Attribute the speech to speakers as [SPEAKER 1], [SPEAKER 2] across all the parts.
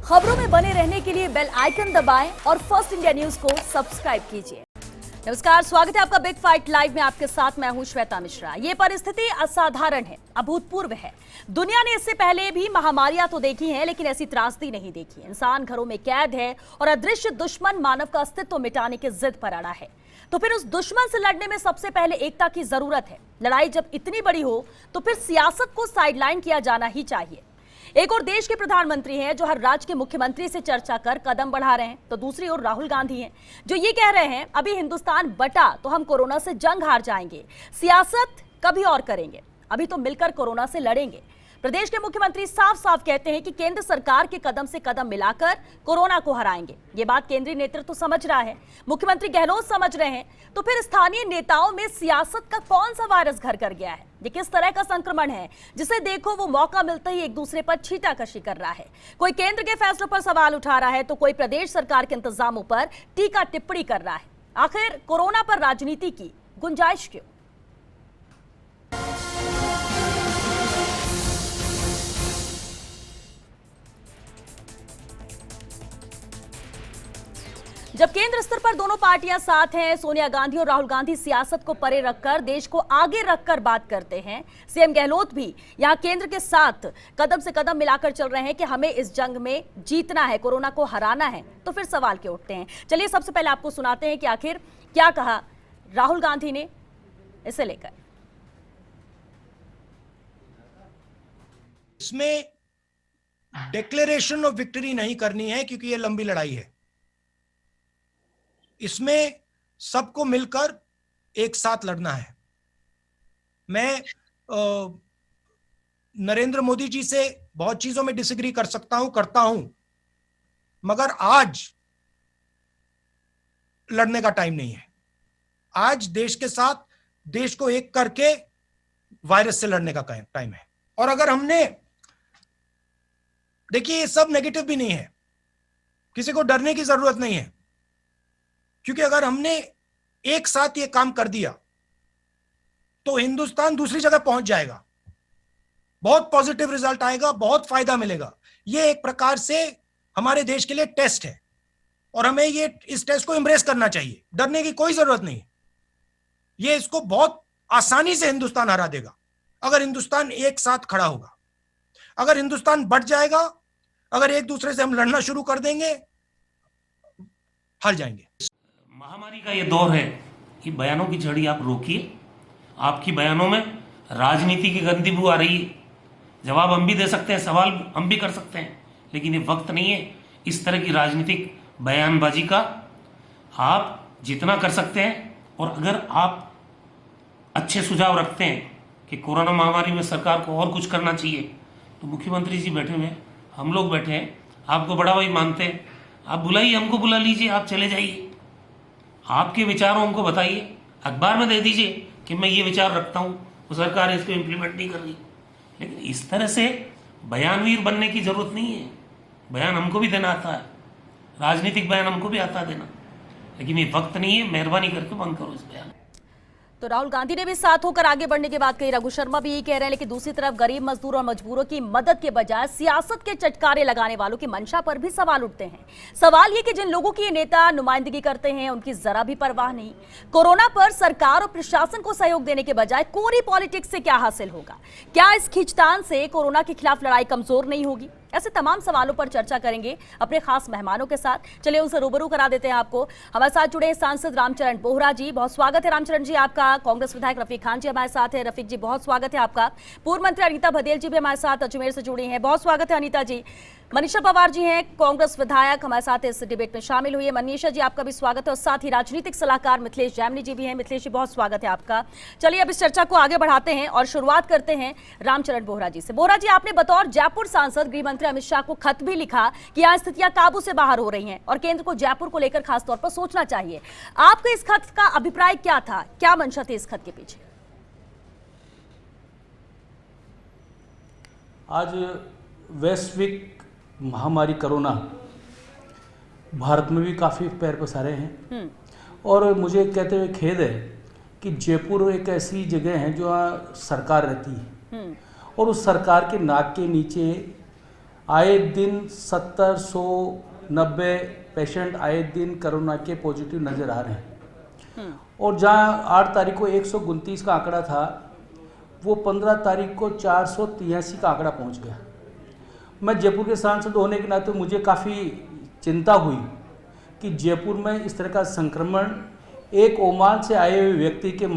[SPEAKER 1] खबरों में बने रहने के लिए बेल आइकन दबाएं और फर्स्ट इंडिया न्यूज को सब्सक्राइब कीजिए। नमस्कार, स्वागत है आपका बिग फाइट लाइव में। आपके साथ मैं हूं श्वेता मिश्रा। ये परिस्थिति असाधारण है, अभूतपूर्व है। दुनिया ने इससे पहले भी महामारियां तो देखी हैं, लेकिन ऐसी त्रासदी नहीं देखी। इंसान घरों में कैद है और अदृश्य दुश्मन मानव का अस्तित्व मिटाने की जिद पर अड़ा है। तो फिर उस दुश्मन से लड़ने में सबसे पहले एकता की जरूरत है। लड़ाई जब इतनी बड़ी हो तो फिर सियासत को साइडलाइन किया जाना ही चाहिए। एक और देश के प्रधानमंत्री हैं जो हर राज्य के मुख्यमंत्री से चर्चा कर कदम बढ़ा रहे हैं, तो दूसरी ओर राहुल गांधी हैं जो ये कह रहे हैं अभी हिंदुस्तान बटा तो हम कोरोना से जंग हार जाएंगे, सियासत कभी और करेंगे, अभी तो मिलकर कोरोना से लड़ेंगे। प्रदेश के मुख्यमंत्री साफ साफ कहते हैं कि केंद्र सरकार के कदम से कदम मिलाकर कोरोना को हराएंगे। ये बात केंद्रीय नेतृत्व तो समझ रहा है, मुख्यमंत्री गहलोत समझ रहे हैं, तो फिर स्थानीय नेताओं में सियासत का कौन सा वायरस घर कर गया है? ये किस तरह का संक्रमण है जिसे देखो वो मौका मिलते ही एक दूसरे पर छींटाकशी कर रहा है? कोई केंद्र के फैसलों पर सवाल उठा रहा है तो कोई प्रदेश सरकार के इंतजामों पर टीका टिप्पणी कर रहा है। आखिर कोरोना पर राजनीति की गुंजाइश क्यों? जब केंद्र स्तर पर दोनों पार्टियां साथ हैं, सोनिया गांधी और राहुल गांधी सियासत को परे रखकर देश को आगे रखकर बात करते हैं, सीएम गहलोत भी यहां केंद्र के साथ कदम से कदम मिलाकर चल रहे हैं कि हमें इस जंग में जीतना है, कोरोना को हराना है, तो फिर सवाल क्यों उठते हैं? चलिए सबसे पहले आपको सुनाते हैं कि आखिर क्या कहा राहुल गांधी ने इसे लेकर।
[SPEAKER 2] इसमें डिक्लेरेशन ऑफ विक्ट्री नहीं करनी है क्योंकि ये लंबी लड़ाई है। इसमें सबको मिलकर एक साथ लड़ना है। मैं नरेंद्र मोदी जी से बहुत चीजों में डिसएग्री कर सकता हूं, करता हूं, मगर आज लड़ने का टाइम नहीं है। आज देश के साथ देश को एक करके वायरस से लड़ने का टाइम है। और अगर हमने, देखिए ये सब नेगेटिव भी नहीं है, किसी को डरने की जरूरत नहीं है, क्योंकि अगर हमने एक साथ ये काम कर दिया तो हिंदुस्तान दूसरी जगह पहुंच जाएगा, बहुत पॉजिटिव रिजल्ट आएगा, बहुत फायदा मिलेगा। ये एक प्रकार से हमारे देश के लिए टेस्ट है और हमें ये इस टेस्ट को एम्ब्रेस करना चाहिए। डरने की कोई जरूरत नहीं। ये इसको बहुत आसानी से हिंदुस्तान हरा देगा अगर हिंदुस्तान एक साथ खड़ा होगा। अगर हिंदुस्तान बढ़ जाएगा, अगर एक दूसरे से हम लड़ना शुरू कर देंगे, हार जाएंगे।
[SPEAKER 3] महामारी का ये दौर है कि बयानों की झड़ी आप रोकिए। आपकी बयानों में राजनीति की गंदी बू आ रही है। जवाब हम भी दे सकते हैं, सवाल हम भी कर सकते हैं, लेकिन ये वक्त नहीं है इस तरह की राजनीतिक बयानबाजी का। आप जितना कर सकते हैं, और अगर आप अच्छे सुझाव रखते हैं कि कोरोना महामारी में सरकार को और कुछ करना चाहिए, तो मुख्यमंत्री जी बैठे हुए हैं, हम लोग बैठे हैं, आपको बड़ा भाई मानते हैं, आप बुलाइए, हमको बुला लीजिए, आप चले जाइए, आपके विचारों हमको बताइए, अखबार में दे दीजिए कि मैं ये विचार रखता हूँ, वो सरकार इसको इम्प्लीमेंट नहीं कर रही। लेकिन इस तरह से बयानवीर बनने की जरूरत नहीं है। बयान हमको भी देना आता है, राजनीतिक बयान हमको भी आता है देना, लेकिन ये वक्त नहीं है। मेहरबानी करके बंद करो इस बयान।
[SPEAKER 1] तो राहुल गांधी ने भी साथ होकर आगे बढ़ने की बात कही, रघु शर्मा भी यही कह रहे हैं, लेकिन दूसरी तरफ गरीब मजदूर और मजबूरों की मदद के बजाय सियासत के चटकारे लगाने वालों की मंशा पर भी सवाल उठते हैं। सवाल ये कि जिन लोगों की ये नेता नुमाइंदगी करते हैं उनकी जरा भी परवाह नहीं। कोरोना पर सरकार और प्रशासन को सहयोग देने के बजाय कोरी पॉलिटिक्स से क्या हासिल होगा? क्या इस खींचतान से कोरोना के खिलाफ लड़ाई कमजोर नहीं होगी? ऐसे तमाम सवालों पर चर्चा करेंगे अपने खास मेहमानों के साथ। चलिए उनसे रूबरू करा देते हैं आपको। हमारे साथ जुड़े सांसद रामचरण बोहरा जी, बहुत स्वागत है रामचरण जी आपका। कांग्रेस विधायक रफीक खान जी हमारे साथ है, रफीक जी बहुत स्वागत है आपका। पूर्व मंत्री अनीता भदेल जी भी हमारे साथ अजमेर से जुड़ी हैं, बहुत स्वागत है अनीता जी। मनीषा पवार जी हैं, कांग्रेस विधायक, हमारे साथ इस डिबेट में शामिल हुई है। मनीषा जी आपका भी स्वागत है, और साथ ही राजनीतिक सलाहकार मिथिलेश जैमिनी जी भी हैं। मिथिलेश जी बहुत स्वागत है आपका। चलिए अब इस चर्चा को आगे बढ़ाते हैं और शुरुआत करते हैं रामचरण बोहरा जी से। बोहरा जी, आपने बतौर जयपुर सांसद गृह मंत्री अमित शाह को खत भी लिखा कि यहाँ स्थितियां काबू से बाहर हो रही हैं और केंद्र को जयपुर को लेकर खासतौर पर सोचना चाहिए। आपके इस खत का अभिप्राय क्या था, क्या मंशा थी इस खत के पीछे?
[SPEAKER 4] आज वैश्विक महामारी कोरोना भारत में भी काफ़ी पैर पसारे हैं, और मुझे कहते हुए खेद है कि जयपुर एक ऐसी जगह है जो सरकार रहती है और उस सरकार के नाक के नीचे आए दिन 70-190 पेशेंट आए दिन कोरोना के पॉजिटिव नज़र आ रहे हैं। और जहां 8 तारीख को 129 का आंकड़ा था, वो 15 तारीख को 483 का आंकड़ा पहुंच गया। मैं जयपुर के सांसद होने के नाते मुझे काफ़ी चिंता हुई कि जयपुर में इस तरह का संक्रमण एक ओमान से आए हुए व्यक्ति के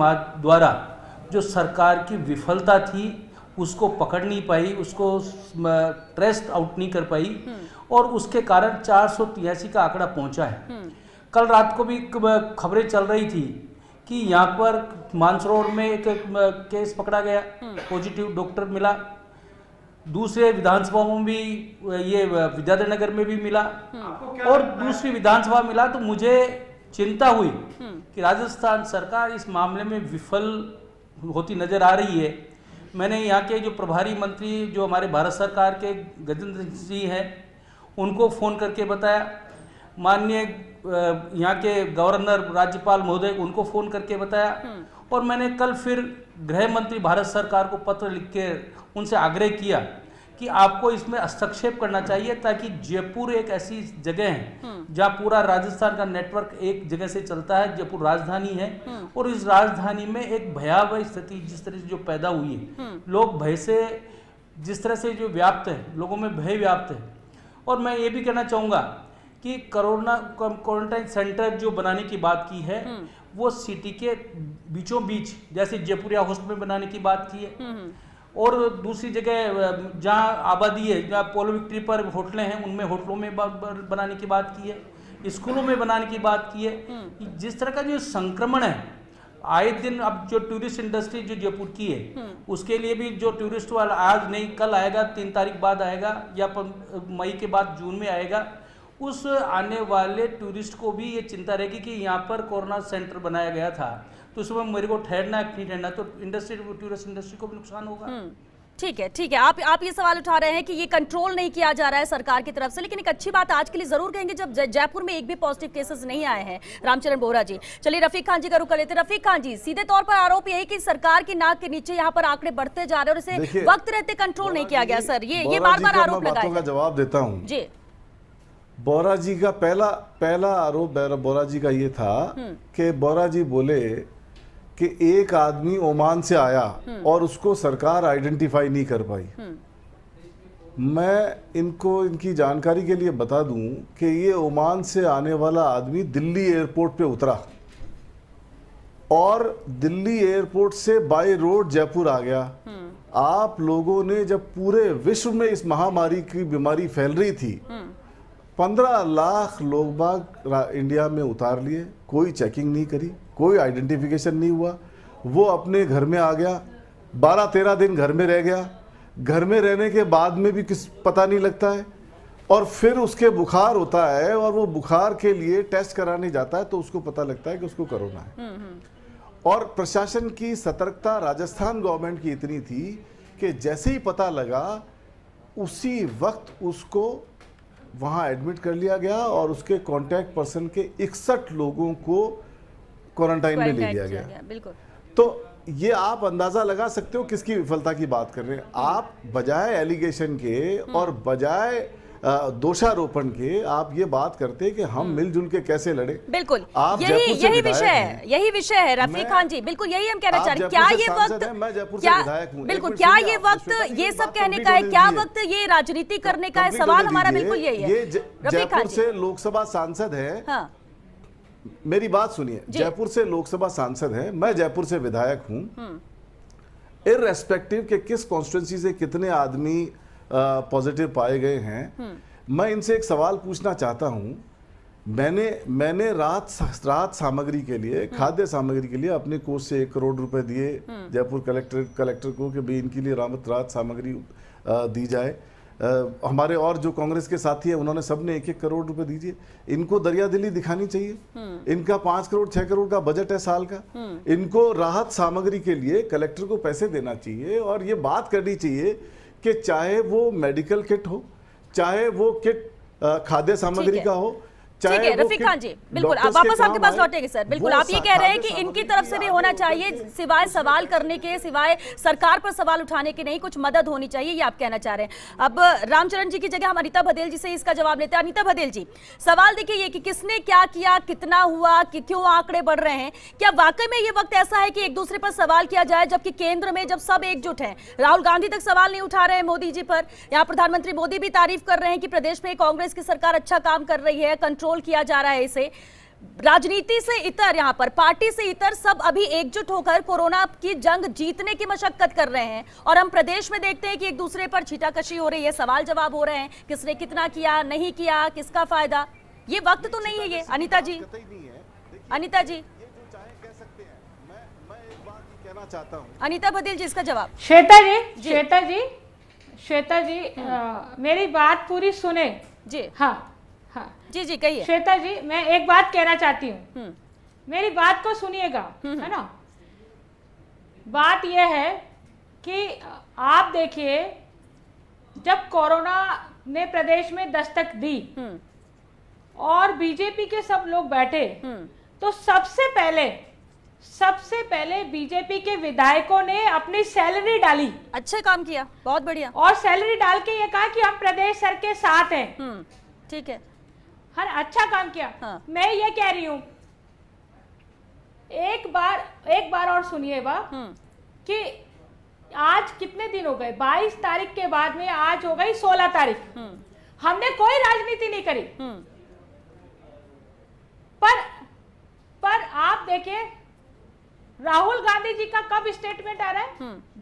[SPEAKER 4] द्वारा जो सरकार की विफलता थी उसको पकड़ नहीं पाई, उसको ट्रेस आउट नहीं कर पाई और उसके कारण 483 का आंकड़ा पहुंचा है। कल रात को भी खबरें चल रही थी कि यहाँ पर मानसरोवर में एक केस पकड़ा गया, पॉजिटिव डॉक्टर मिला। दूसरे विधानसभाओं में भी, ये विद्याधर नगर में भी मिला और दूसरी विधानसभा मिला। तो मुझे चिंता हुई कि राजस्थान सरकार इस मामले में विफल होती नजर आ रही है। मैंने यहाँ के जो प्रभारी मंत्री जो हमारे भारत सरकार के गजेंद्र जी हैं उनको फ़ोन करके बताया, माननीय यहाँ के गवर्नर राज्यपाल महोदय उनको फ़ोन करके बताया और मैंने कल फिर गृह मंत्री भारत सरकार को पत्र लिख के उनसे आग्रह किया कि आपको इसमें हस्तक्षेप करना चाहिए ताकि जयपुर एक ऐसी जगह है जहाँ पूरा राजस्थान का नेटवर्क एक जगह से चलता है। जयपुर राजधानी है और इस राजधानी में एक भयावह स्थिति जिस तरह से जो पैदा हुई है, लोग भय से जिस तरह से जो व्याप्त है, लोगों में भय व्याप्त है। और मैं ये भी कहना चाहूँगा कि कोरोना क्वारंटाइन सेंटर जो बनाने की बात की है वो सिटी के बीचों बीच, जैसे जयपुरिया होस्ट में बनाने की बात की है और दूसरी जगह जहाँ आबादी है, जहाँ पोलो विक्ट्री पर होटलें हैं उनमें होटलों में बनाने की बात की है, स्कूलों में बनाने की बात की है। जिस तरह का जो संक्रमण है आए दिन, अब जो टूरिस्ट इंडस्ट्री जो जयपुर की है उसके लिए भी जो टूरिस्ट वाला आज नहीं कल आएगा, 3 तारीख बाद आएगा या मई के बाद जून में आएगा, उस आने वाले टूरिस्ट को भी ये चिंता रहेगी कि यहाँ पर कोरोना सेंटर बनाया गया था तो उसमें मेरे को ठहरना है नहीं ठहरना, तो इंडस्ट्री टूरिस्ट इंडस्ट्री को भी नुकसान होगा।
[SPEAKER 1] ठीक है। आप ये सवाल उठा रहे हैं कि ये कंट्रोल नहीं किया जा रहा है सरकार की तरफ से, लेकिन एक अच्छी बात आज के लिए जरूर कहेंगे जब जयपुर में एक भी पॉजिटिव केसेस नहीं आए हैं। रामचरण बोहरा जी, चलिए रफीक खान जी का रुख कर लेते हैं। रफीक खान जी, सीधे तौर पर आरोप यही कि सरकार की नाक के नीचे यहाँ पर आंकड़े बढ़ते जा रहे हैं और इसे वक्त रहते कंट्रोल नहीं किया गया। सर ये बार बार आरोप लगाया
[SPEAKER 5] का जवाब देता हूँ
[SPEAKER 1] जी।
[SPEAKER 5] बोहरा जी का पहला आरोप बोहरा जी का ये था कि बोहरा जी बोले कि एक आदमी ओमान से आया और उसको सरकार आइडेंटिफाई नहीं कर पाई। मैं इनको इनकी जानकारी के लिए बता दूं कि ये ओमान से आने वाला आदमी दिल्ली एयरपोर्ट पे उतरा और दिल्ली एयरपोर्ट से बाय रोड जयपुर आ गया। आप लोगों ने जब पूरे विश्व में इस महामारी की बीमारी फैल रही थी 15 लाख लोग बाग इंडिया में उतार लिए, कोई चेकिंग नहीं करी, कोई आइडेंटिफिकेशन नहीं हुआ, वो अपने घर में आ गया, 12-13 दिन घर में रह गया, घर में रहने के बाद में भी किस पता नहीं लगता है और फिर उसके बुखार होता है और वो बुखार के लिए टेस्ट कराने जाता है तो उसको पता लगता है कि उसको कोरोना है। और प्रशासन की सतर्कता राजस्थान गवर्नमेंट की इतनी थी कि जैसे ही पता लगा उसी वक्त उसको वहाँ एडमिट कर लिया गया और उसके कांटेक्ट पर्सन के 61 लोगों को क्वारंटाइन में ले लिया गया।
[SPEAKER 1] बिल्कुल।
[SPEAKER 5] तो ये आप अंदाजा लगा सकते हो किसकी विफलता की बात कर रहे हैं। आप बजाय एलिगेशन के और बजाय दोषारोपण के आप ये बात करते हैं कि हम मिलजुल के कैसे लड़े।
[SPEAKER 1] बिल्कुल,
[SPEAKER 5] आप
[SPEAKER 1] यही विषय है रफीक खान जी, बिल्कुल यही हम कहना चाह रहे हैं। क्या ये वक्त,
[SPEAKER 5] मैं जयपुर से विधायक हूं,
[SPEAKER 1] बिल्कुल क्या ये वक्त ये सब कहने का है, क्या वक्त ये राजनीति करने का है? सवाल हमारा बिल्कुल यही है।
[SPEAKER 5] ये जयपुर से लोकसभा सांसद है, मेरी बात सुनिए, जयपुर से लोकसभा सांसद है, मैं जयपुर से विधायक हूं। इररेस्पेक्टिव के किस कॉन्स्टिट्यूंसी से कितने आदमी पॉजिटिव पाए गए हैं, मैं इनसे एक सवाल पूछना चाहता हूं। मैंने राहत सामग्री के लिए, खाद्य सामग्री के लिए अपने कोष से 1 करोड़ रुपए दिए जयपुर कलेक्टर को कि भाई इनके लिए राहत सामग्री दी जाए। हमारे और जो कांग्रेस के साथी हैं उन्होंने सबने 1-1 करोड़ रुपए दीजिए। इनको दरियादिली दिखानी चाहिए। इनका 5 करोड़ 6 करोड़ का बजट है साल का, इनको राहत सामग्री के लिए कलेक्टर को पैसे देना चाहिए और ये बात करनी चाहिए कि चाहे वो मेडिकल किट हो, चाहे वो किट खाद्य सामग्री का हो,
[SPEAKER 1] ठीक है
[SPEAKER 5] वो
[SPEAKER 1] रफीक खान जी, बिल्कुल
[SPEAKER 5] डॉक्टर्स
[SPEAKER 1] आप
[SPEAKER 5] के
[SPEAKER 1] वापस आपके
[SPEAKER 5] काम
[SPEAKER 1] पास
[SPEAKER 5] आए,
[SPEAKER 1] लौटेंगे सर। बिल्कुल
[SPEAKER 5] वो
[SPEAKER 1] आप ये कह रहे हैं कि
[SPEAKER 5] खाद्य
[SPEAKER 1] इनकी
[SPEAKER 5] सामग्री
[SPEAKER 1] तरफ से भी होना
[SPEAKER 5] आगे
[SPEAKER 1] चाहिए, सिवाय सवाल करने के, सिवाय सरकार पर सवाल उठाने के नहीं, कुछ मदद होनी चाहिए, ये आप कहना चाह रहे हैं। अब रामचरण जी की जगह हम अनीता भदेल जी से इसका जवाब लेते हैं। अनीता भदेल जी, सवाल देखिए ये कि किसने क्या किया, कितना हुआ, कि क्यों आंकड़े बढ़ रहे हैं, क्या वाकई में ये वक्त ऐसा है कि एक दूसरे पर सवाल किया जाए, जबकि केंद्र में जब सब एकजुट हैं, राहुल गांधी तक सवाल नहीं उठा रहे हैं मोदी जी पर, यहाँ प्रधानमंत्री मोदी भी तारीफ कर रहे हैं कि प्रदेश में कांग्रेस की सरकार अच्छा काम कर रही है, कंट्रोल किया जा रहा है इसे, राजनीति से इतर, यहाँ पर पार्टी से इतर सब अभी एकजुट होकर कोरोना की जंग जीतने की मशक्कत कर रहे हैं, और हम प्रदेश में देखते हैं कि एक दूसरे पर छीटाकशी हो रही है, सवाल जवाब हो रहे हैं, किसने कितना किया, नहीं किया, किसका फायदा, ये वक्त तो नहीं है ये। अनीता जी, अनीता जी,
[SPEAKER 5] मैं एक बात कहना चाहता हूँ।
[SPEAKER 1] अनीता भदेल जी इसका जवाब।
[SPEAKER 6] श्वेता जी, मेरी बात पूरी सुने
[SPEAKER 1] जी
[SPEAKER 6] हाँ हाँ
[SPEAKER 1] जी जी कहिए।
[SPEAKER 6] श्वेता जी, मैं एक बात कहना चाहती हूँ, मेरी बात को सुनिएगा, है ना। बात यह है कि आप देखिए, जब कोरोना ने प्रदेश में दस्तक दी और बीजेपी के सब लोग बैठे, तो सबसे पहले बीजेपी के विधायकों ने अपनी सैलरी डाली।
[SPEAKER 1] अच्छा काम किया, बहुत बढ़िया।
[SPEAKER 6] और सैलरी डाल के ये कहा कि हम प्रदेश सर के साथ हैं।
[SPEAKER 1] ठीक है,
[SPEAKER 6] हर अच्छा काम किया।
[SPEAKER 1] हाँ।
[SPEAKER 6] मैं ये कह रही हूं, एक बार और सुनिएगा कि आज कितने दिन हो गए, 22 तारीख के बाद में आज हो गई 16 तारीख। हमने कोई राजनीति नहीं करी। पर आप देखिए, राहुल गांधी जी का कब स्टेटमेंट आ रहा है?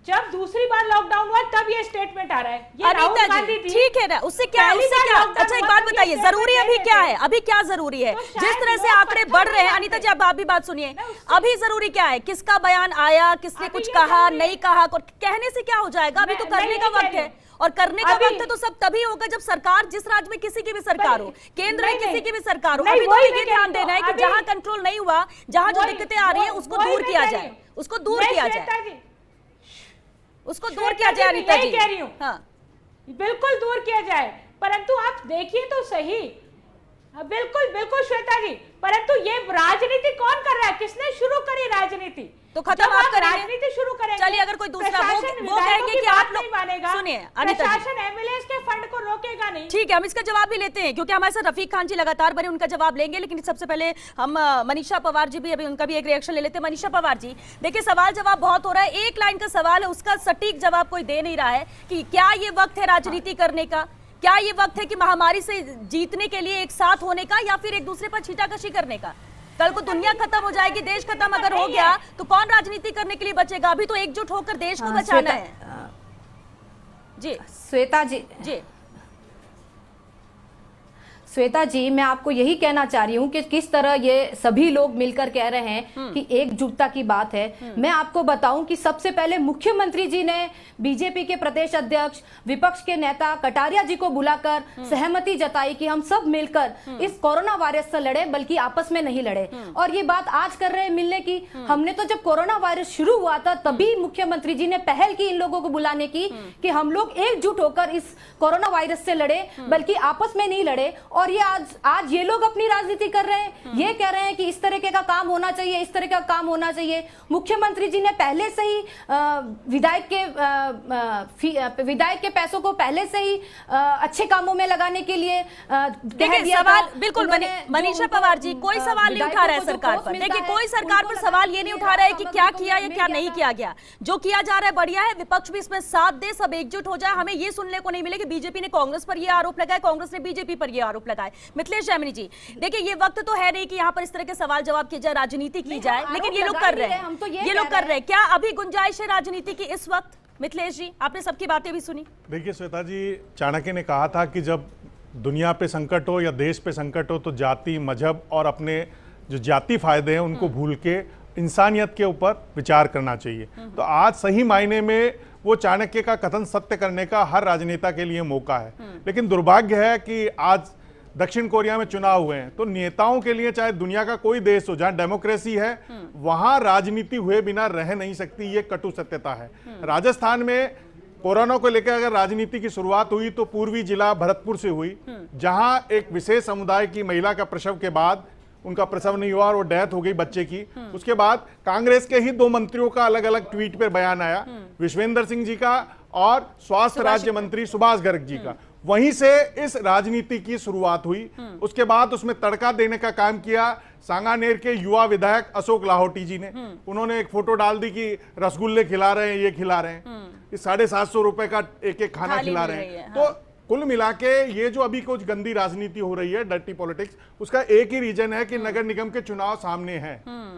[SPEAKER 6] जब दूसरी बार लॉकडाउन हुआ तब ये स्टेटमेंट आ रहा है। ये राहुल गांधी जी,
[SPEAKER 1] ठीक है ना, उससे क्या, अच्छा एक बात बताइए, जरूरी अभी क्या है, अभी क्या जरूरी है? जिस तरह से आंकड़े बढ़ रहे हैं, अनीता जी आप भी बात सुनिए, अभी जरूरी क्या है? किसका बयान आया, किसने कुछ कहा, नहीं कहा, कहने से क्या हो जाएगा? अभी तो करने का वक्त है, और करने का वक्त तो सब तभी होगा जब सरकार, जिस राज्य में किसी की भी सरकार हो, केंद्र में किसी की भी सरकार हो, अभी तो ये ध्यान देना है कि जहां कंट्रोल नहीं हुआ, जहां जो दिक्कतें आ रही है उसको दूर किया जाए, उसको दूर किया जाए, उसको दूर किया जाए। अनीता जी
[SPEAKER 6] कह रही हूँ,
[SPEAKER 1] हाँ
[SPEAKER 6] बिल्कुल दूर किया जाए, परंतु आप देखिए तो सही, बिल्कुल श्वेता जी, परंतु ये राजनीति कौन कर रहा है? किसने शुरू करी राजनीति?
[SPEAKER 1] तो खत्म आप करेंगे,
[SPEAKER 6] राजनीति शुरू करेंगे।
[SPEAKER 1] चलिए अगर कोई दूसरा वो कहेंगे कि आप लोग मानेगा, सुनिए अनीता जी,
[SPEAKER 6] प्रशासन एमएलएस के फंड को रोकेगा नहीं।
[SPEAKER 1] ठीक है, हम इसका जवाब भी लेते हैं क्योंकि हमारे साथ रफीक खान जी लगातार बने, उनका जवाब लेंगे, लेकिन सबसे पहले हम मनीषा पवार जी भी, अभी उनका भी एक रिएक्शन ले लेते हैं। मनीषा पवार जी, देखिए सवाल जवाब बहुत हो रहा है, एक लाइन का सवाल है, उसका सटीक जवाब कोई दे नहीं रहा है कि क्या ये वक्त है राजनीति करने का, क्या ये वक्त है कि महामारी से जीतने के लिए एक साथ होने का, या फिर एक दूसरे पर छीटाकशी करने का? कल को दुनिया खत्म हो जाएगी, देश खत्म अगर हो गया तो कौन राजनीति करने के लिए बचेगा? अभी तो एकजुट होकर देश को बचाना है। जी
[SPEAKER 7] श्वेता जी, श्वेता जी, मैं आपको यही कहना चाह रही हूँ कि किस तरह ये सभी लोग मिलकर कह रहे हैं कि एकजुटता की बात है। मैं आपको बताऊं कि सबसे पहले मुख्यमंत्री जी ने बीजेपी के प्रदेश अध्यक्ष, विपक्ष के नेता कटारिया जी को बुलाकर सहमति जताई कि हम सब मिलकर इस कोरोना वायरस से लड़े, बल्कि आपस में नहीं लड़े। और ये बात आज कर रहे हैं मिलने की। हमने तो जब कोरोना वायरस शुरू हुआ था तभी मुख्यमंत्री जी ने पहल की इन लोगों को बुलाने की कि हम लोग एकजुट होकर इस कोरोना वायरस से लड़े, बल्कि आपस में नहीं लड़े। और ये आज ये लोग अपनी राजनीति कर रहे हैं, ये कह रहे हैं कि इस तरीके का काम होना चाहिए, इस तरह का काम होना चाहिए। मुख्यमंत्री जी ने पहले से ही विधायक के पैसों को पहले से ही अच्छे कामों में लगाने के लिए
[SPEAKER 1] देखिए सवाल बिल्कुल मनीषा पवार जी, कोई सवाल नहीं उठा रहा है सरकार पर। देखिए कोई सरकार पर सवाल ये नहीं उठा रहा है कि क्या किया या क्या नहीं किया गया। जो किया जा रहा है बढ़िया है, विपक्ष भी इसमें साथ दे, सब एकजुट हो जाए। हमें ये सुनने को नहीं मिले कि बीजेपी ने कांग्रेस पर यह आरोप लगाया, कांग्रेस ने बीजेपी पर यह आरोप लगाया। मिथिलेश जैमिनी जी, देखिए ये वक्त तो है नहीं कि यहाँ पर इस तरह के सवाल जवाब किए जाए, राजनीति की जाए, लेकिन ये लोग कर रहे हैं, ये लोग कर रहे हैं। क्या अभी गुंजाइश है राजनीति की इस वक्त? मिथिलेश जी, आपने सबकी बातें भी सुनी।
[SPEAKER 8] देखिए श्वेता जी, चाणक्य ने कहा था कि जब दुनिया पे संकट हो या देश पे संकट हो तो जाति, मजहब और अपने जो जाति फायदे हैं उनको भूल के इंसानियत के ऊपर विचार करना चाहिए। तो आज सही मायने में वो चाणक्य का कथन सत्य करने का हर राजनेता के लिए मौका है। लेकिन दुर्भाग्य है कि आज दक्षिण कोरिया में चुनाव हुए हैं, तो नेताओं के लिए चाहे दुनिया का कोई देश हो जहां डेमोक्रेसी है वहां राजनीति हुए बिना रह नहीं सकती, ये कटु सत्यता है। राजस्थान में कोरोना को लेकर अगर राजनीति की शुरुआत हुई तो पूर्वी जिला भरतपुर से हुई, जहां एक विशेष समुदाय की महिला का प्रसव के बाद उनका प्रसव नहीं हुआ और वो डेथ हो गई बच्चे की। उसके बाद कांग्रेस के ही 2 मंत्रियों का अलग अलग ट्वीट पर बयान आया, विश्वेंद्र सिंह जी का और स्वास्थ्य राज्य मंत्री सुभाष गर्ग जी का। वहीं से इस राजनीति की शुरुआत हुई। उसके बाद उसमें तड़का देने का काम किया सांगानेर के युवा विधायक अशोक लाहौटी जी ने। उन्होंने एक फोटो डाल दी कि रसगुल्ले खिला रहे हैं, ये खिला रहे हैं, 750 रुपए का एक खाना खिला रहे हैं। तो कुल मिला के ये जो अभी कुछ गंदी राजनीति हो रही है, डर्टी पॉलिटिक्स, उसका एक ही रीजन है कि नगर निगम के चुनाव सामने हैं।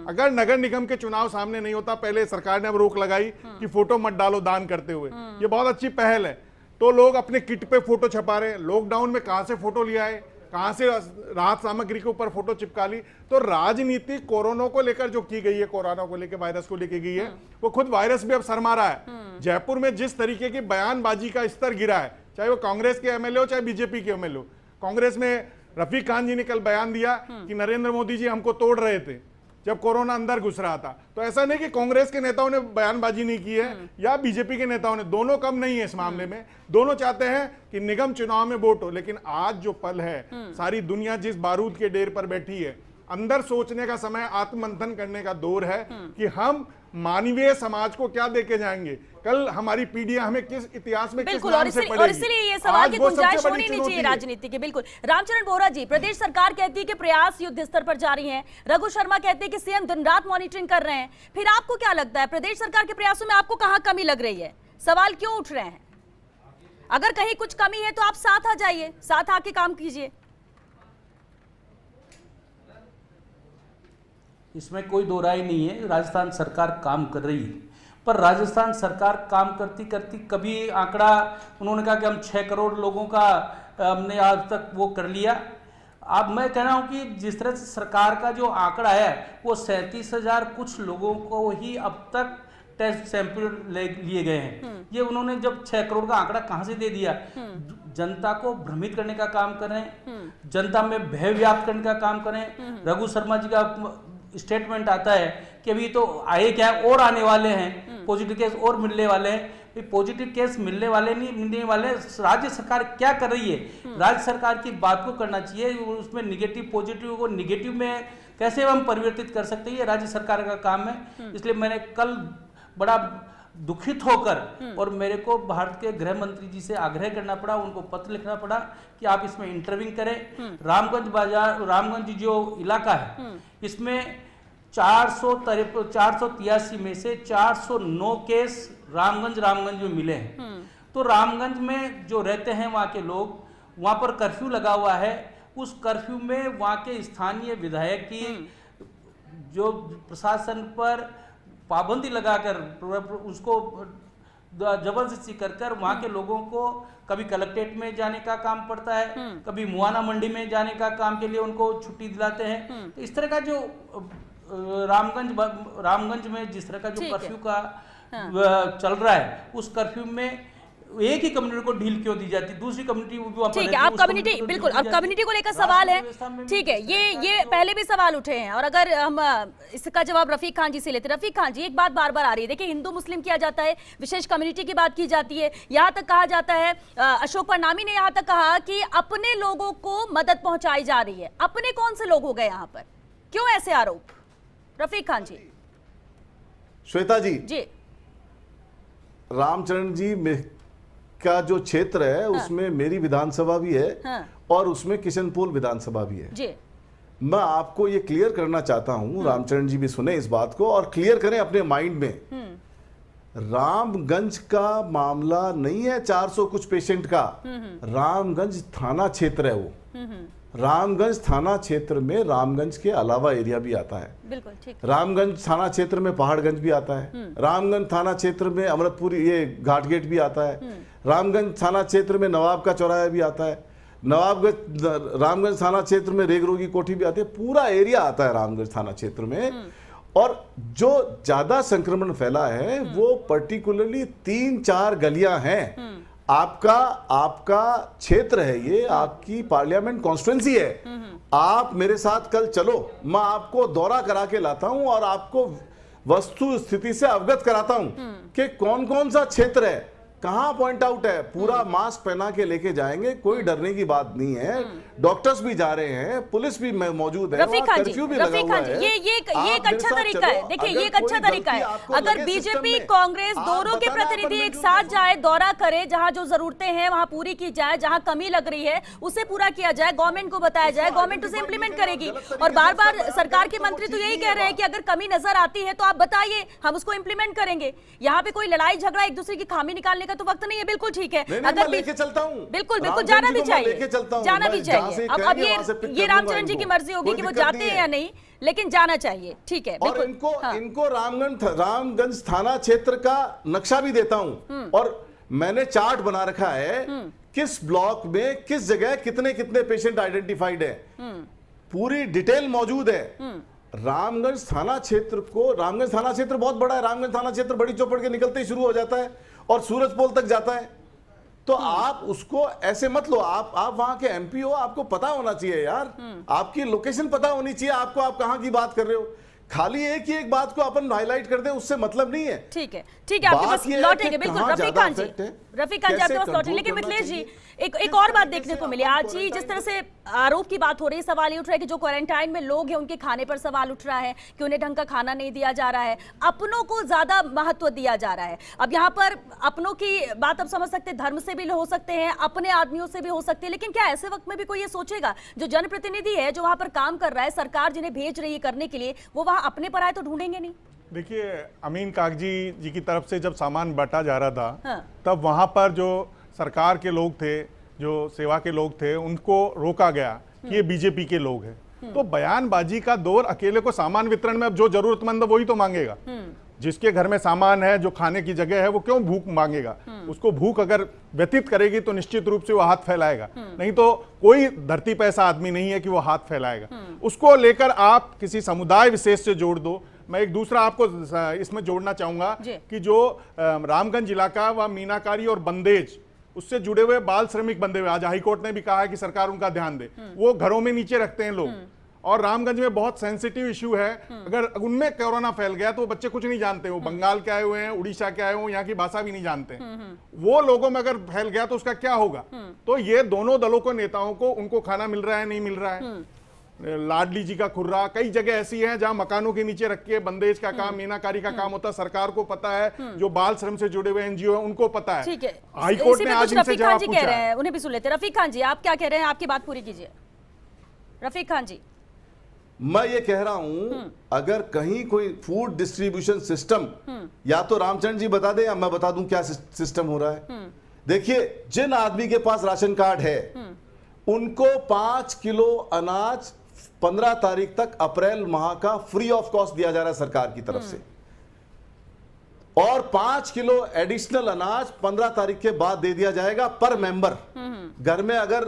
[SPEAKER 8] अगर नगर निगम के चुनाव सामने नहीं होता, पहले सरकार ने अब रोक लगाई कि फोटो मत डालो दान करते हुए, ये बहुत अच्छी पहल है। तो लोग अपने किट पे फोटो छपा रहे हैं। लॉकडाउन में कहां से फोटो लिया है, कहां से राहत सामग्री के ऊपर फोटो चिपका ली। तो राजनीति कोरोना को लेकर जो की गई है, कोरोना को लेकर, वायरस को लेकर गई है, वो खुद वायरस भी अब शर्मा रहा है। जयपुर में जिस तरीके की बयानबाजी का स्तर गिरा है, चाहे वो कांग्रेस के एमएलए हो चाहे बीजेपी के एमएलए हो। कांग्रेस में रफीक खान जी ने कल बयान दिया कि नरेंद्र मोदी जी हमको तोड़ रहे थे जब कोरोना अंदर घुस रहा था। तो ऐसा नहीं कि कांग्रेस के नेताओं ने बयानबाजी नहीं की है या बीजेपी के नेताओं ने, दोनों कम नहीं है इस मामले में। दोनों चाहते हैं कि निगम चुनाव में वोट हो। लेकिन आज जो पल है, सारी दुनिया जिस बारूद के डेर पर बैठी है, अंदर सोचने का समय, आत्ममंथन करने का दौर है कि हम मानवीय समाज को क्या देके जाएंगे। कल हमारी पीढ़ियां हमें किस इतिहास में
[SPEAKER 1] बिल्कुल, और इसलिए ये सवाल की गुंजाइश होनी नहीं चाहिए राजनीति की। बिल्कुल। रामचरण बोहरा जी, प्रदेश सरकार कहती है कि प्रयास युद्ध स्तर पर जारी हैं, रघु शर्मा कहते हैं कि सीएम दिन रात मॉनिटरिंग कर रहे हैं। फिर आपको क्या लगता है, प्रदेश सरकार के प्रयासों में आपको कहां कमी लग रही है? सवाल क्यों उठ रहे हैं? अगर कहीं कुछ कमी है तो आप साथ आ जाइए, साथ आके काम कीजिए।
[SPEAKER 4] इसमें कोई दो राय नहीं है, राजस्थान सरकार काम कर रही है। पर राजस्थान सरकार काम करती करती कभी आंकड़ा, उन्होंने कहा कि हम 6 करोड़ लोगों का हमने आज तक वो कर लिया। अब मैं कह रहा हूं कि जिस तरह से सरकार का जो आंकड़ा है वो 37,000 कुछ लोगों को ही अब तक टेस्ट सैंपल लिए गए हैं। ये उन्होंने जब 6 करोड़ का आंकड़ा कहां से दे दिया? जनता को भ्रमित करने का काम करें, जनता में भय व्याप्त करने का काम करें। रघु शर्मा जी का स्टेटमेंट आता है कि अभी तो आए क्या और आने वाले हैं, पॉजिटिव केस और मिलने वाले हैं। पॉजिटिव केस मिलने वाले नहीं मिलने वाले, राज्य सरकार क्या कर रही है? राज्य सरकार की बात को करना चाहिए, उसमें निगेटिव पॉजिटिव को निगेटिव में कैसे हम परिवर्तित कर सकते हैं, ये राज्य सरकार का काम है। इसलिए मैंने कल बड़ा दुखित होकर और मेरे को भारत के गृह मंत्री जी से आग्रह करना पड़ा, उनको पत्र लिखना पड़ा कि आप इसमें इंटरव्यू करें। रामगंज बाजार, रामगंज जो इलाका है, इसमें 483 में से 409 केस रामगंज में मिले हैं। तो रामगंज में जो रहते हैं वहां के लोग, वहां पर कर्फ्यू लगा हुआ है। उस कर्फ्यू में वहां के स्थानीय विधायक की जो प्रशासन पर पाबंदी लगाकर उसको जबरदस्ती कर वहां के लोगों को कभी कलेक्ट्रेट में जाने का काम पड़ता है, कभी मुआना मंडी में जाने का काम के लिए उनको छुट्टी दिलाते हैं। तो इस तरह का जो रामगंज में जिस तरह का जो कर्फ्यू का चल रहा है, उस कर्फ्यू में एक ही कम्युनिटी को ढील क्यों दी जाती है, दूसरी कम्युनिटी
[SPEAKER 1] ठीक है। आप कम्युनिटी, बिल्कुल, अब कम्युनिटी को लेकर सवाल है, ठीक है, ये पहले भी सवाल उठे हैं। और अगर हम इसका जवाब रफीक खान जी से लेते, रफीक खान जी, एक बात बार बार आ रही है, देखिए हिंदू मुस्लिम किया जाता है, विशेष कम्युनिटी की बात की जाती है, यहाँ तक कहा जाता है, अशोक परनामी ने यहाँ तक कहा कि अपने लोगों को मदद पहुंचाई जा रही है। अपने कौन से लोग हो गए यहाँ पर, क्यों ऐसे आरोप? रफीक खान जी।
[SPEAKER 5] श्वेता जी, रामचरण जी का जो क्षेत्र है उसमें मेरी विधानसभा भी है और उसमें किशनपुर विधानसभा भी है जी। मैं आपको ये क्लियर करना चाहता हूं, रामचरण जी भी सुने इस बात को और क्लियर करें अपने माइंड में। रामगंज का मामला नहीं है 400 कुछ पेशेंट का, रामगंज थाना क्षेत्र है वो। रामगंज थाना क्षेत्र में रामगंज के अलावा एरिया भी आता है, बिल्कुल ठीक। रामगंज थाना क्षेत्र में पहाड़गंज भी आता है, रामगंज थाना क्षेत्र में अमृतपुर ये घाटगेट भी आता है, रामगंज थाना क्षेत्र में नवाब का चौराहा भी आता है, रामगंज थाना क्षेत्र में रेगरोगी कोठी भी आती है, पूरा एरिया आता है रामगंज थाना क्षेत्र में। और जो ज्यादा संक्रमण फैला है वो पर्टिकुलरली 3-4 गलियां हैं। आपका क्षेत्र है ये, आपकी पार्लियामेंट कॉन्स्टिट्यूएंसी है। आप मेरे साथ कल चलो, मैं आपको दौरा करा के लाता हूं और आपको वस्तु स्थिति से अवगत कराता हूं कि कौन कौन सा क्षेत्र है, कहां पॉइंट आउट है? पूरा मास्क पहना के लेके जाएंगे, कोई डरने की बात नहीं है। डॉक्टर्स भी जा रहे हैं, पुलिस भी मौजूद है,
[SPEAKER 1] रफीक खान जी,
[SPEAKER 5] कर्फ्यू भी लगा
[SPEAKER 1] रफीक
[SPEAKER 5] हुआ
[SPEAKER 1] खान जी,
[SPEAKER 5] है।
[SPEAKER 1] ये एक
[SPEAKER 5] आप
[SPEAKER 1] अच्छा
[SPEAKER 5] मेरे
[SPEAKER 1] तरीका
[SPEAKER 5] साथ
[SPEAKER 1] है।
[SPEAKER 5] चलो,
[SPEAKER 1] देखिए,
[SPEAKER 5] अगर
[SPEAKER 1] ये एक अच्छा
[SPEAKER 5] कोई
[SPEAKER 1] तरीका है।
[SPEAKER 5] गलती आपको
[SPEAKER 1] अगर
[SPEAKER 5] लगे
[SPEAKER 1] बीजेपी
[SPEAKER 5] सिस्टम में,
[SPEAKER 1] कांग्रेस
[SPEAKER 5] आप
[SPEAKER 1] दोनों के
[SPEAKER 5] बताना,
[SPEAKER 1] प्रतिनिधि
[SPEAKER 5] आप
[SPEAKER 1] एक
[SPEAKER 5] क्यों
[SPEAKER 1] साथ
[SPEAKER 5] कर
[SPEAKER 1] जाए, दौरा करे, जहां जो जरूरतें हैं वहां पूरी की जाए, जहां कमी लग रही है उसे पूरा किया जाए, गवर्नमेंट को बताया जाए, गवर्नमेंट उसे इंप्लीमेंट करेगी। और बार बार सरकार के मंत्री तो यही कह रहे हैं कि अगर कमी नजर आती है तो आप बताइए, हम उसको इंप्लीमेंट करेंगे। यहाँ पे कोई लड़ाई झगड़ा एक दूसरे की खामी निकालने का तो वक्त नहीं है। बिल्कुल ठीक है,
[SPEAKER 5] अगर लेके चलता हूं,
[SPEAKER 1] बिल्कुल बिल्कुल जाना भी चाहिए, जाना भी चाहिए। अब ये रामचरण जी की मर्जी होगी कि वो जाते हैं या नहीं, लेकिन जाना चाहिए, ठीक है।
[SPEAKER 5] और इनको रामगंज थाना क्षेत्र का नक्शा भी देता हूं, और मैंने चार्ट बना रखा है किस ब्लॉक में किस जगह कितने कितने पेशेंट आइडेंटिफाइड है, पूरी डिटेल मौजूद है। रामगंज थाना क्षेत्र बहुत बड़ा है। रामगंज थाना क्षेत्र बड़ी चौपड़ के निकलते ही शुरू हो जाता है और सूरजपोल तक जाता है। तो आप उसको ऐसे मत लो, आप वहां के एमपी हो, आपको पता होना चाहिए यार, आपकी लोकेशन पता होनी चाहिए आपको, आप कहां की बात कर रहे हो। खाली एक ही एक बात को अपन हाईलाइट कर दें उससे मतलब नहीं है।
[SPEAKER 1] ठीक है, ठीक है, आपके पास लौटेंगे बिल्कुल रफीक खान जी, रफीक खान जी आपके पास लौटेंगे। लेकिन मिथिलेश जी, एक और बात देखने को मिली आज ही, जिस तरह से आरोप की बात हो रही है, सवाल ये उठ रहा है कि जो क्वारंटाइन में लोग हैं उनके खाने पर सवाल उठ रहा है कि उन्हें ढंग का खाना नहीं दिया जा रहा है, अपनों को ज्यादा महत्व दिया जा रहा है। अब यहाँ पर अपनों की बात आप समझ सकते हैं, धर्म से भी हो सकते हैं, अपने आदमियों से भी हो सकते हैं, लेकिन क्या ऐसे वक्त में भी कोई ये सोचेगा जो जनप्रतिनिधि है, जो वहां पर काम कर रहा है, सरकार जिन्हें भेज रही है करने के लिए, वो वहां अपने पर आए तो ढूंढेंगे नहीं?
[SPEAKER 8] देखिए, अमीन कागजी जी की तरफ से जब सामान बांटा जा रहा था,
[SPEAKER 1] हाँ।
[SPEAKER 8] तब वहां पर जो सरकार के लोग थे, जो सेवा के लोग थे, उनको रोका गया कि ये बीजेपी के लोग हैं। तो बयानबाजी का दौर, अकेले को सामान वितरण में अब जो जरूरतमंद है वही तो मांगेगा। जिसके घर में सामान है, जो खाने की जगह है, वो क्यों भूख मांगेगा? उसको भूख अगर व्यतीत करेगी तो निश्चित रूप से वो हाथ फैलाएगा। नहीं तो कोई धरती पर ऐसा आदमी नहीं है कि वो हाथ फैलाएगा। उसको लेकर आप किसी समुदाय विशेष से जोड़ दो। मैं एक दूसरा आपको इसमें जोड़ना चाहूंगा कि जो रामगंज इलाका व मीनाकारी और बंदेज, उससे जुड़े हुए बाल श्रमिक बंधे हुए, आज हाईकोर्ट ने भी कहा है कि सरकार उनका ध्यान दे। वो घरों में नीचे रखते हैं लोग, और रामगंज में बहुत सेंसिटिव इश्यू है। अगर उनमें कोरोना फैल गया तो वो बच्चे कुछ नहीं जानते, वो बंगाल के आए हुए हैं, उड़ीसा के आए हुए हैं, यहाँ की भाषा भी नहीं जानते। वो लोगों में अगर फैल गया तो उसका क्या होगा? तो ये दोनों दलों को, नेताओं को, उनको खाना मिल रहा है, नहीं मिल रहा है। लाडली जी का खुर्रा, कई जगह ऐसी हैं जहां मकानों के नीचे रख के बंदेज का काम, मीनाकारी का काम होता है। सरकार को पता है, जो बाल श्रम से जुड़े हुए एनजीओ हैं उनको पता है।
[SPEAKER 1] ठीक है,
[SPEAKER 8] हाईकोर्ट ने आज इनसे जवाब
[SPEAKER 1] कह
[SPEAKER 8] पूछा
[SPEAKER 1] रहे हैं, उन्हें भी सुन लेते हैं। रफीक खान जी, आप क्या कह रहे हैं? आपकी बात पूरी कीजिए रफीक खान जी।
[SPEAKER 5] मैं ये कह रहा हूं, अगर कहीं कोई फूड डिस्ट्रीब्यूशन सिस्टम, या तो रामचंद्र जी बता दें या मैं बता दूं क्या सिस्टम हो रहा है। देखिए, जिन आदमी के पास राशन कार्ड है उनको 5 किलो अनाज 15 तारीख तक अप्रैल माह का फ्री ऑफ कॉस्ट दिया जा रहा है सरकार की तरफ से, और 5 किलो एडिशनल अनाज 15 तारीख के बाद दे दिया जाएगा पर मेंबर। घर में अगर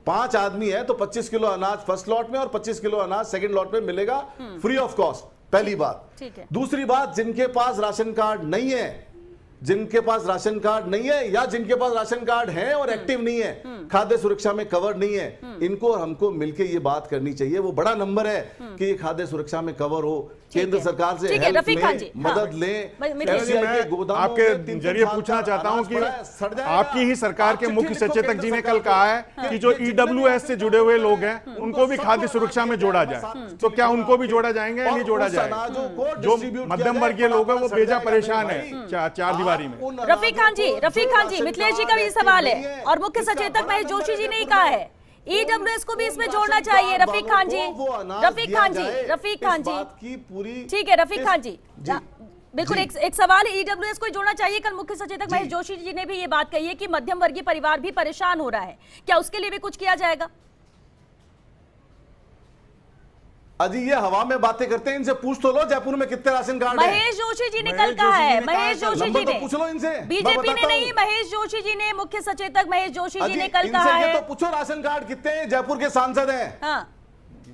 [SPEAKER 5] 5 आदमी है तो 25 किलो अनाज फर्स्ट लॉट में और 25 किलो अनाज सेकंड लॉट में मिलेगा फ्री ऑफ कॉस्ट। पहली बात।
[SPEAKER 1] ठीक है।
[SPEAKER 5] दूसरी बात, जिनके पास राशन कार्ड नहीं है, जिनके पास राशन कार्ड नहीं है या जिनके पास राशन कार्ड है और एक्टिव नहीं है, खाद्य सुरक्षा में कवर नहीं है, इनको और हमको मिलके ये बात करनी चाहिए। वो बड़ा नंबर है कि ये खाद्य सुरक्षा में कवर हो, केंद्र सरकार से हेल्प लें, मदद लें।
[SPEAKER 8] आपके जरिए पूछना चाहता हूं कि आपकी ही सरकार के मुख्य सचेतक जी ने कल कहा है कि जो ईडब्ल्यूएस से जुड़े हुए लोग हैं उनको भी खाद्य सुरक्षा में जोड़ा जाए, तो क्या उनको भी जोड़ा जाएंगे या नहीं जोड़ा जाएगा? जो मध्यम वर्गीय लोग हैं वो बेजा परेशान है चार दीवारी में।
[SPEAKER 1] रफीक खान जी, मिथिलेश जी का भी सवाल है, और मुख्य सचेतक महेश जोशी जी ने ही कहा है ईडब्ल्यूएस को भी इसमें जोड़ना चाहिए। रफीक खान जी, ठीक है, रफीक खान जी बिल्कुल एक सवाल है, ईडब्ल्यूएस को जोड़ना चाहिए। कल मुख्य सचेतक महेश जोशी जी ने भी ये बात कही है कि मध्यम वर्गीय परिवार भी परेशान हो रहा है, क्या उसके लिए भी कुछ किया जाएगा?
[SPEAKER 5] अजी ये हवा में बातें करते हैं, इनसे पूछ तो लो जयपुर में कितने राशन कार्ड हैं।
[SPEAKER 1] महेश जोशी जी ने कल कहा है, महेश जोशी जी ने,
[SPEAKER 5] पूछ लो इनसे,
[SPEAKER 1] बीजेपी ने नहीं, महेश जोशी जी ने, मुख्य सचेतक महेश जोशी जी ने कल कहा है।
[SPEAKER 5] तो पूछो राशन कार्ड कितने हैं, जयपुर के सांसद हैं।
[SPEAKER 1] हाँ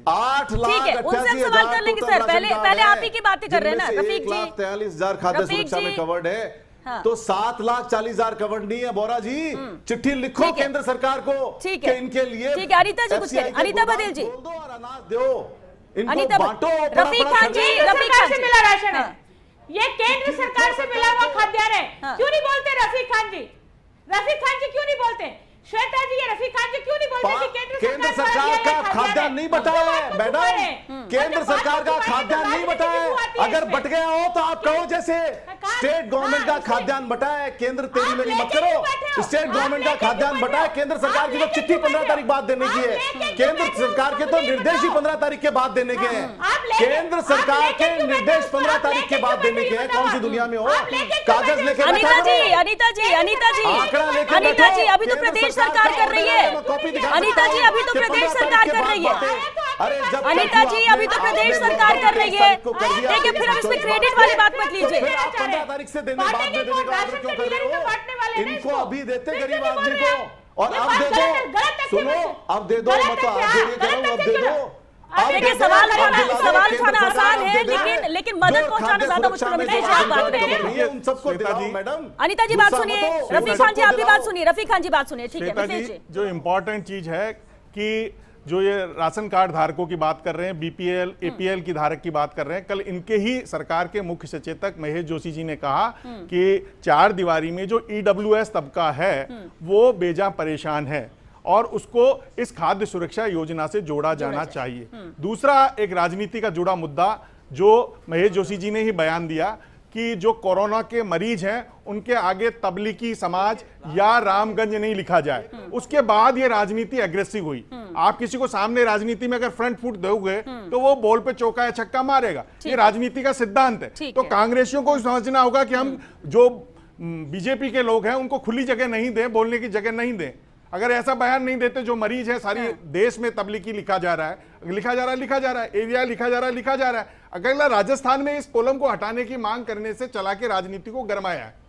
[SPEAKER 5] 8 लाख
[SPEAKER 1] ठीक है, उनसे हम सवाल कर लेंगे सर। पहले आप ही की बातें कर रहे हैं ना रफीक जी।
[SPEAKER 5] 1,43,000 खाद्य सुरक्षा में कवर्ड है। हाँ। तो 7,40,000 कवर्ड नहीं है बोरा जी। चिट्ठी लिखो केंद्र सरकार को, ठीक है, इनके लिए।
[SPEAKER 1] ठीक है, अनिता जी कुछ, अनिता बदेल जी,
[SPEAKER 5] बोल दो और अनाज दो,
[SPEAKER 1] अनिता बांटो। रफीक खान जी,
[SPEAKER 6] रफीक खान से मिला राशन है, ये केंद्र सरकार से मिला हुआ खाद्यान्न है, क्यों नहीं बोलते रफीक खान जी? रफीक खान जी क्यों नहीं बोलते? श्वेता जी, ये रफीक खान जी क्यों नहीं बोलते कि
[SPEAKER 5] केंद्र सरकार का खाद्यान्न नहीं बटाया है मैडम, केंद्र सरकार का खाद्यान्न नहीं बटाया है। अगर बट गया हो तो आप कहो जैसे स्टेट गवर्नमेंट का खाद्यान्न बटाया है। केंद्र तेरी मेरी मत करो, स्टेट गवर्नमेंट का खाद्यान्न बटाया। केंद्र सरकार की तो चिट्ठी 15 तारीख बाद देने की है, केंद्र सरकार के तो निर्देश ही 15 तारीख के बाद देने के हैं। केंद्र सरकार के निर्देश 15 तारीख के बाद देने के हैं। कौन सी दुनिया में हो कागज लेके?
[SPEAKER 1] अनीता जी, अनीता जी, अनीता जी, अनीता जी, अभी तो प्रदेश सरकार कर रही है। अनीता जी, अभी तो प्रदेश सरकार कर रही है। अनीता जी, अभी तो प्रदेश सरकार कर रही है। देखिए, फिर हम इसमें क्रेडिट वाली बात मत लीजिए।
[SPEAKER 5] 15 तारीख से देने, बाद में देने का ऑर्डर क्यों कर रहे हो? इनको अभी देते गरीब आदमी को, और अब दे दो। सुनो, अब दे दो, मत आप देरी करो, अब दे दो।
[SPEAKER 1] देखिए, सवाल उठाना आसान है, लेकिन मदद पहुंचाना ज्यादा मुश्किल है। आप बात करें,
[SPEAKER 5] उन सबको दिलाओ मैडम।
[SPEAKER 1] अनीता जी बात सुनिए, रफीक खान जी आप भी बात सुनिए, रफीक खान जी बात सुनिए, ठीक है।
[SPEAKER 8] श्वेता जी, जो इम्पोर्टेंट चीज है कि जो ये राशन कार्ड धारकों की बात कर रहे हैं, बीपीएल एपीएल की धारक की बात कर रहे हैं, कल इनके ही सरकार के मुख्य सचेतक महेश जोशी जी ने कहा कि 4 दीवारी में जो ईडब्ल्यूएस तबका है वो बेजा परेशान है और उसको इस खाद्य सुरक्षा योजना से जोड़ा जाना चाहिए। दूसरा एक राजनीति का जुड़ा मुद्दा जो महेश जोशी जी ने ही बयान दिया कि जो कोरोना के मरीज हैं उनके आगे तबलीगी समाज या रामगंज नहीं लिखा जाए। उसके बाद ये राजनीति एग्रेसिव हुई। आप किसी को सामने राजनीति में अगर फ्रंट फुट दोगे तो वो बॉल पे चौका या छक्का मारेगा। ये राजनीति का सिद्धांत है। तो कांग्रेसियों को समझना होगा कि हम जो बीजेपी के लोग हैं उनको खुली जगह नहीं दें, बोलने की जगह नहीं दें। अगर ऐसा बयान नहीं देते, जो मरीज है सारी देश में तबलीगी लिखा जा रहा है, एरिया लिखा जा रहा है। अगला राजस्थान में इस कॉलम को हटाने की मांग करने से चला के राजनीति को गरमाया है।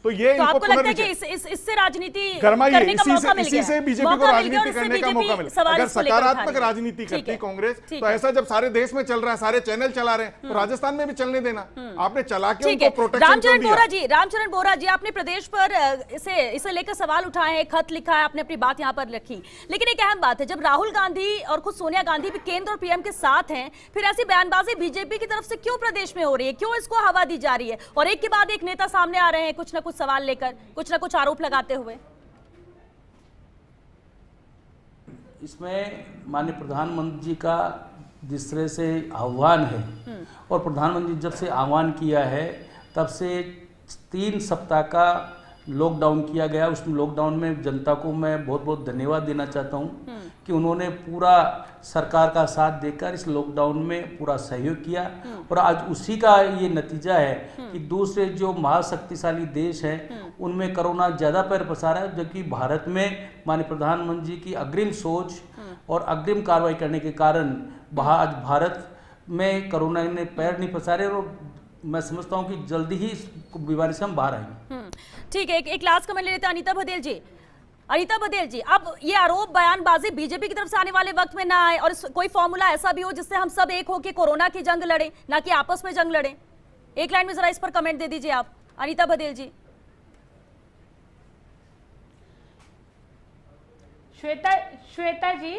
[SPEAKER 8] तो ये
[SPEAKER 1] तो आपको लगता है कि इससे राजनीति करने का मौका मिल गया,
[SPEAKER 8] इसी से बीजेपी को राजनीति करने का मौका मिला। अगर सकारात्मक राजनीति करती कांग्रेस तो ऐसा जब सारे देश में चल रहा है, सारे चैनल चला रहे हैं, तो राजस्थान में भी चलने देना। आपने चला के उनको प्रोटेक्शन क्यों दिया?
[SPEAKER 1] रामचरण बोरा जी, आपने प्रदेश पर इसे लेकर सवाल उठाए हैं, खत लिखा है, आपने अपनी बात यहाँ पर रखी, लेकिन एक अहम बात है, जब राहुल गांधी और खुद सोनिया गांधी भी केंद्र और पीएम के साथ हैं, फिर ऐसी बयानबाजी बीजेपी की तरफ से क्यों प्रदेश में हो रही है? क्यों इसको हवा दी जा रही है? और एक के बाद एक नेता सामने आ रहे हैं कुछ ना कुछ सवाल लेकर, कुछ ना कुछ आरोप लगाते हुए।
[SPEAKER 4] इसमें माननीय प्रधानमंत्री जी का जिस तरह से आह्वान है, और प्रधानमंत्री जब से आह्वान किया है तब से 3 सप्ताह का लॉकडाउन किया गया। उस लॉकडाउन में जनता को मैं बहुत बहुत धन्यवाद देना चाहता हूं कि उन्होंने पूरा सरकार का साथ देकर इस लॉकडाउन में पूरा सहयोग किया, और आज उसी का ये नतीजा है कि दूसरे जो महाशक्तिशाली देश हैं उनमें कोरोना ज़्यादा पैर पसारा है, जबकि भारत में माननीय प्रधानमंत्री जी की अग्रिम सोच और अग्रिम कार्रवाई करने के कारण आज भारत में कोरोना ने पैर नहीं पसारे, और मैं समझता हूँ कि जल्दी ही इस बीमारी से हम बाहर आएंगे।
[SPEAKER 1] ठीक है, एक लास्ट कमेंट ले लेते हैं अनीता बघेल जी। अनीता बघेल जी, अब ये आरोप बयानबाजी बीजेपी की तरफ से आने वाले वक्त में ना आए, और कोई फॉर्मूला ऐसा भी हो जिससे हम सब एक हो के कोरोना की जंग लड़े, ना कि आपस में जंग लड़े। एक लाइन में जरा इस पर कमेंट दे दीजिए आप, अनीता बघेल जी।
[SPEAKER 6] श्वेता जी,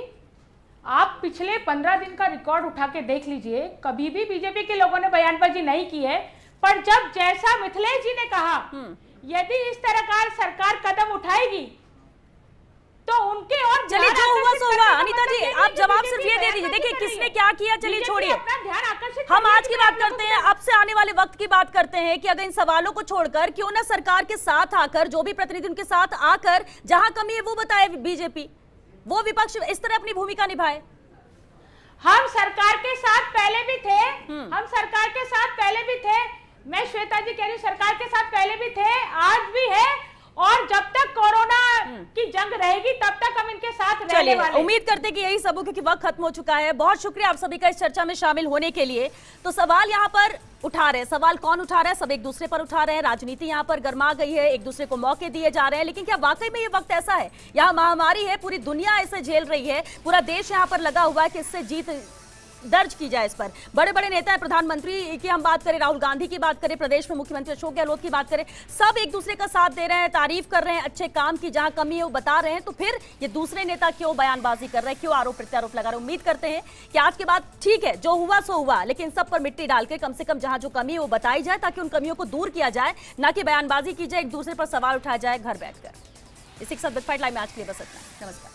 [SPEAKER 6] आप पिछले 15 दिन का रिकॉर्ड उठा के देख लीजिए, कभी भी बीजेपी के लोगों ने बयानबाजी नहीं की है, पर जब जैसा मिथिलेश जी ने कहा यदि इस तरह का सरकार कदम उठाएगी तो उनके और
[SPEAKER 1] चलिए जो हुआ सो हुआ। अनीता जी, आप जवाब सिर्फ ये दे दीजिए, देखिए किसने क्या किया, चलिए छोड़िए, हम आज की बात करते हैं, अब से आने वाले वक्त की बात करते हैं कि अगर इन सवालों को छोड़कर क्यों ना सरकार के साथ आकर, जो भी प्रतिनिधि उनके साथ आकर जहां कमी है वो बताए बीजेपी, वो विपक्ष इस तरह अपनी भूमिका निभाए।
[SPEAKER 6] हम सरकार के साथ पहले भी थे, हम सरकार के साथ पहले भी थे, मैं श्वेता जी कह रही हूँ सरकार के साथ पहले भी थे, आज भी है, और जब तक कोरोना की जंग रहेगी तब तक हम इनके साथ रहने वाले।
[SPEAKER 1] उम्मीद करते कि यही सब, क्योंकि वक्त खत्म हो चुका है। बहुत शुक्रिया आप सभी का इस चर्चा में शामिल होने के लिए। तो सवाल यहाँ पर उठा रहे हैं, सवाल कौन उठा रहा है? सब एक दूसरे पर उठा रहे हैं, राजनीति यहाँ पर गर्मा गई है, एक दूसरे को मौके दिए जा रहे हैं, लेकिन क्या वाकई में ये वक्त ऐसा है? यहाँ महामारी है, पूरी दुनिया इसे झेल रही है, पूरा देश यहाँ पर लगा हुआ है कि इससे जीत दर्ज की जाए। इस पर बड़े बड़े नेता है, प्रधानमंत्री की हम बात करें, राहुल गांधी की बात करें, प्रदेश में मुख्यमंत्री अशोक गहलोत की बात करें, सब एक दूसरे का साथ दे रहे हैं, तारीफ कर रहे हैं अच्छे काम की, जहां कमी है वो बता रहे हैं। तो फिर ये दूसरे नेता क्यों बयानबाजी कर रहे हैं, क्यों आरोप प्रत्यारोप लगा रहे हैं? उम्मीद करते हैं कि आज के बाद ठीक है, जो हुआ सो हुआ, लेकिन सब पर मिट्टी डाल के कम से कम जहां जो कमी है वो बताई जाए, ताकि उन कमियों को दूर किया जाए, ना कि बयानबाजी की जाए, एक दूसरे पर सवाल उठाया जाए घर बैठकर। इसी के साथ बिग फाइट लाइव में आज के लिए बस इतना। नमस्कार।